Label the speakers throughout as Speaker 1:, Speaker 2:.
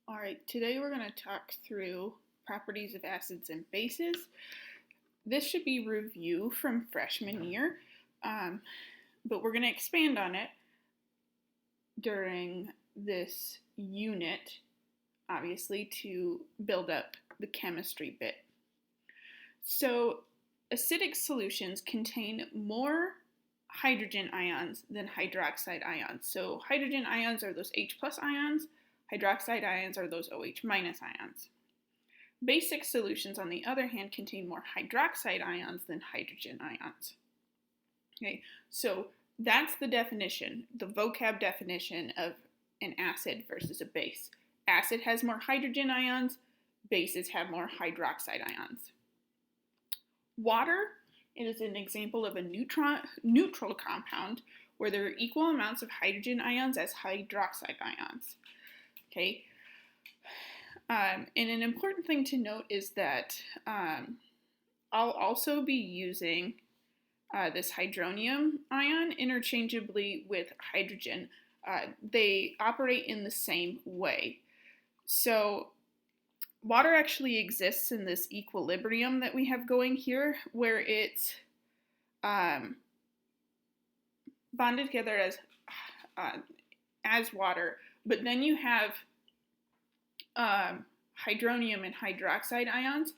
Speaker 1: All right, today we're going to talk through properties of acids and bases. This should be review from freshman year, but we're going to expand on it during this unit, obviously, to build up the chemistry bit. So, acidic solutions contain more hydrogen ions than hydroxide ions. So, hydrogen ions are those H plus ions. Hydroxide ions are those OH minus ions. Basic solutions, on the other hand, contain more hydroxide ions than hydrogen ions. Okay, so that's the definition, the vocab definition of an acid versus a base. Acid has more hydrogen ions, bases have more hydroxide ions. Water is an example of a neutral compound where there are equal amounts of hydrogen ions as hydroxide ions. Okay, and an important thing to note is that I'll also be using this hydronium ion interchangeably with hydrogen. They operate in the same way. So water actually exists in this equilibrium that we have going here, where it's bonded together as water, but then you have hydronium and hydroxide ions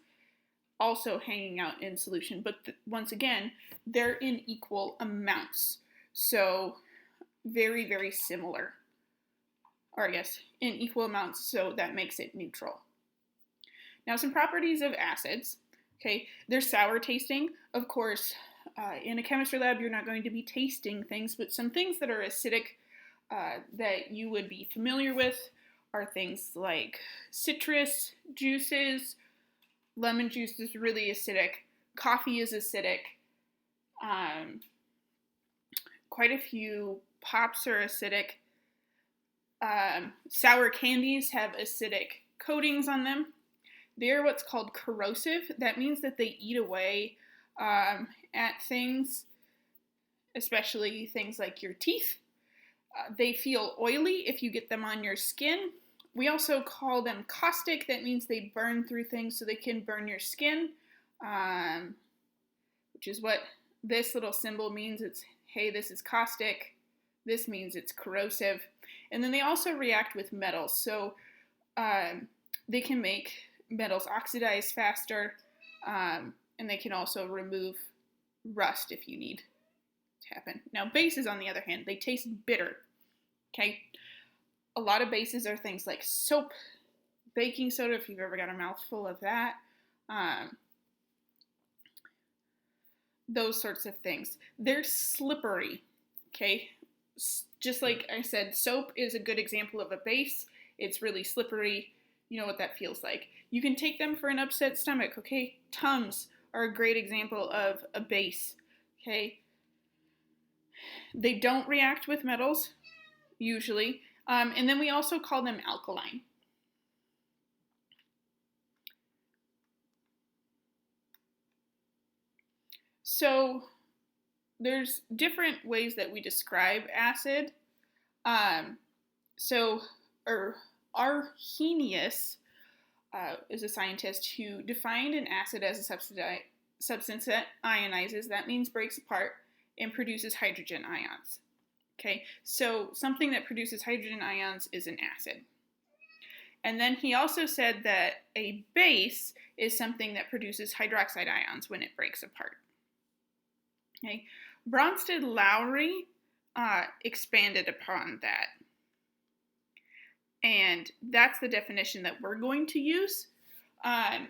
Speaker 1: also hanging out in solution, but once again, they're in equal amounts. So very, very similar, or I guess in equal amounts, so that makes it neutral. Now, some properties of acids. Okay, they're sour tasting. Of course, in a chemistry lab, you're not going to be tasting things, but some things that are acidic that you would be familiar with are things like citrus juices. Lemon juice is really acidic. Coffee is acidic. Quite a few pops are acidic. Sour candies have acidic coatings on them. They're what's called corrosive. That means that they eat away at things, especially things like your teeth. They feel oily if you get them on your skin. We also call them caustic. That means they burn through things, so they can burn your skin, which is what this little symbol means. It's, hey, this is caustic. This means it's corrosive. And then they also react with metals. So they can make metals oxidize faster, and they can also remove rust if you need to happen. Now, bases, on the other hand, they taste bitter. Okay? A lot of bases are things like soap, baking soda, if you've ever got a mouthful of that, those sorts of things. They're slippery, okay? Just like I said, soap is a good example of a base. It's really slippery. You know what that feels like. You can take them for an upset stomach, okay? Tums are a great example of a base, okay? They don't react with metals, usually. And then we also call them alkaline. So there's different ways that we describe acid. Arrhenius is a scientist who defined an acid as a substance that ionizes, that means breaks apart, and produces hydrogen ions. Okay, so something that produces hydrogen ions is an acid. And then he also said that a base is something that produces hydroxide ions when it breaks apart. Okay, Bronsted-Lowry expanded upon that. And that's the definition that we're going to use.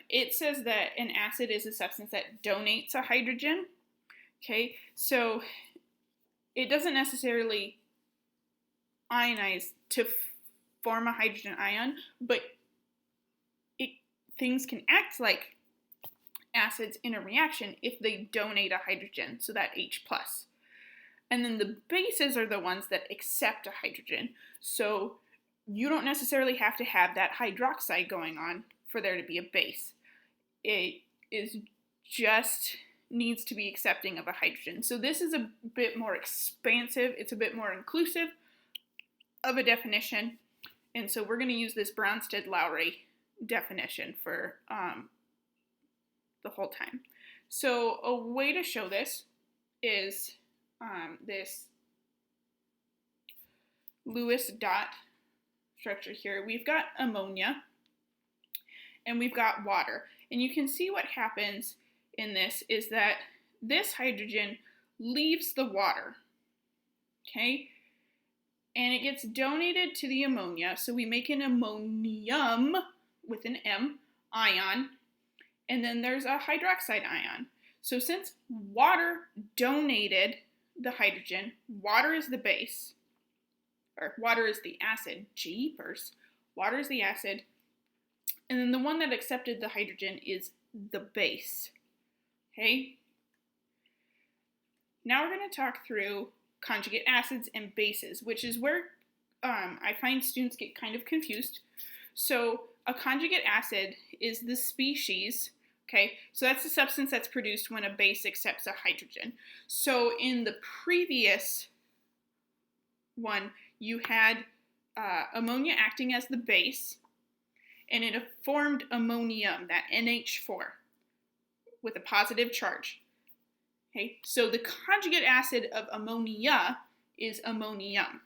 Speaker 1: It says that an acid is a substance that donates a hydrogen. Okay, so it doesn't necessarily ionize to form a hydrogen ion, but things can act like acids in a reaction if they donate a hydrogen, so that H+. And then the bases are the ones that accept a hydrogen. So you don't necessarily have to have that hydroxide going on for there to be a base. It is just needs to be accepting of a hydrogen. So this is a bit more expansive. It's a bit more inclusive of a definition. And so we're going to use this Bronsted-Lowry definition for the whole time. So a way to show this is this Lewis dot structure here. We've got ammonia and we've got water. And you can see what happens in this is that this hydrogen leaves the water, okay? And it gets donated to the ammonia. So we make an ammonium with an M ion, and then there's a hydroxide ion. So since water donated the hydrogen, water is the base, or water is the acid, jeepers, water is the acid, and then the one that accepted the hydrogen is the base, okay? Now we're going to talk through conjugate acids and bases, which is where I find students get kind of confused. So a conjugate acid is the species, okay? So that's the substance that's produced when a base accepts a hydrogen. So in the previous one, you had ammonia acting as the base, and it formed ammonium, that NH4, with a positive charge. Okay, so the conjugate acid of ammonia is ammonium.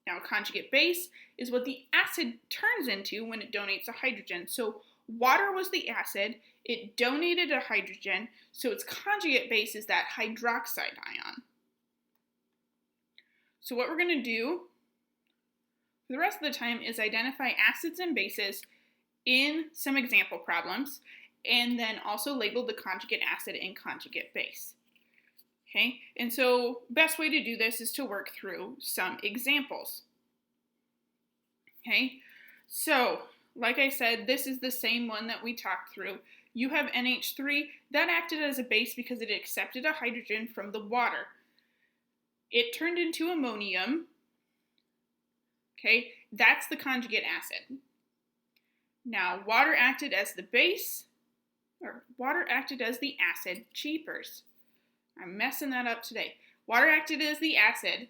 Speaker 1: Now, conjugate base is what the acid turns into when it donates a hydrogen. So water was the acid, it donated a hydrogen, so its conjugate base is that hydroxide ion. So what we're going to do for the rest of the time is identify acids and bases in some example problems, and then also label the conjugate acid and conjugate base. Okay, and so best way to do this is to work through some examples. Okay, so like I said, this is the same one that we talked through. You have NH3, that acted as a base because it accepted a hydrogen from the water. It turned into ammonium. Okay, that's the conjugate acid. Now, water acted as the base, or water acted as the acid, jeepers. I'm messing that up today. Water acted as the acid,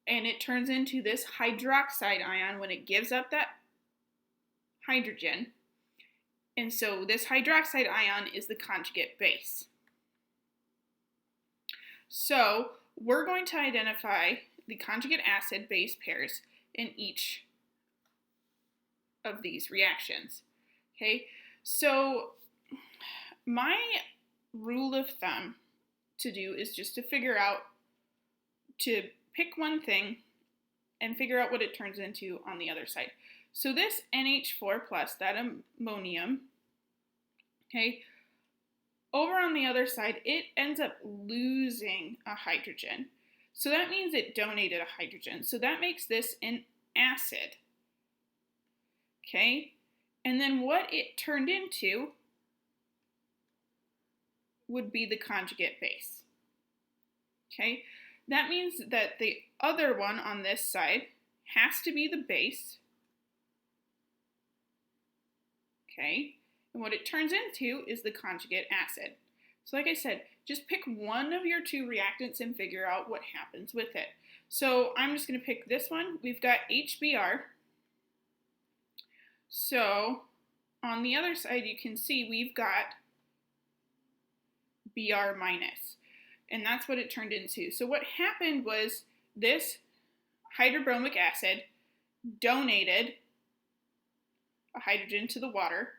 Speaker 1: and it turns into this hydroxide ion when it gives up that hydrogen. And so this hydroxide ion is the conjugate base. So we're going to identify the conjugate acid-base pairs in each of these reactions. Okay, so my rule of thumb to do is just to figure out, to pick one thing and figure out what it turns into on the other side. So this NH4 plus, that ammonium, okay, over on the other side, it ends up losing a hydrogen. So that means it donated a hydrogen. So that makes this an acid. Okay, and then what it turned into would be the conjugate base. Okay, that means that the other one on this side has to be the base. Okay, and what it turns into is the conjugate acid. So like I said, just pick one of your two reactants and figure out what happens with it. So I'm just going to pick this one. We've got HBr. So on the other side, you can see we've got Br minus, and that's what it turned into. So what happened was this hydrobromic acid donated a hydrogen to the water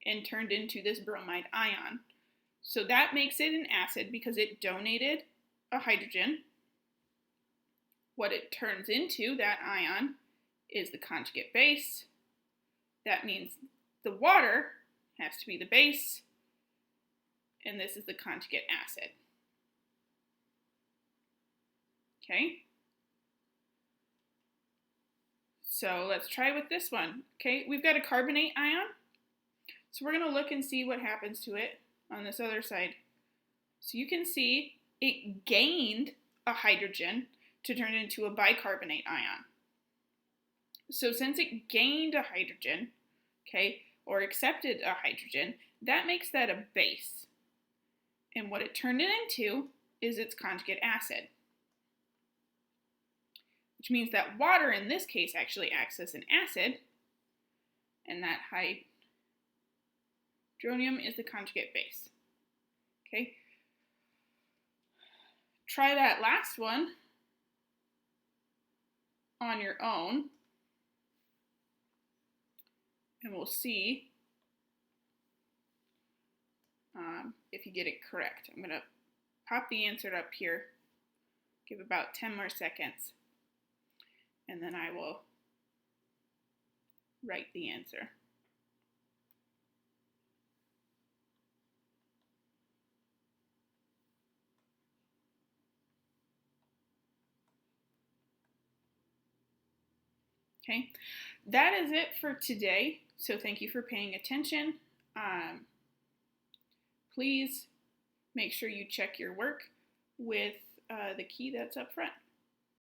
Speaker 1: and turned into this bromide ion. So that makes it an acid because it donated a hydrogen. What it turns into, that ion, is the conjugate base. That means the water has to be the base, and this is the conjugate acid. Okay? So let's try with this one. Okay, we've got a carbonate ion. So we're going to look and see what happens to it on this other side. So you can see it gained a hydrogen to turn into a bicarbonate ion. So since it gained a hydrogen, okay, or accepted a hydrogen, that makes that a base. And what it turned it into is its conjugate acid. which means that water in this case actually acts as an acid, and that hydronium is the conjugate base. Okay. Try that last one on your own, and we'll see if you get it correct. I'm going to pop the answer up here, give about 10 more seconds, and then I will write the answer. Okay, that is it for today. So thank you for paying attention. Please make sure you check your work with the key that's up front.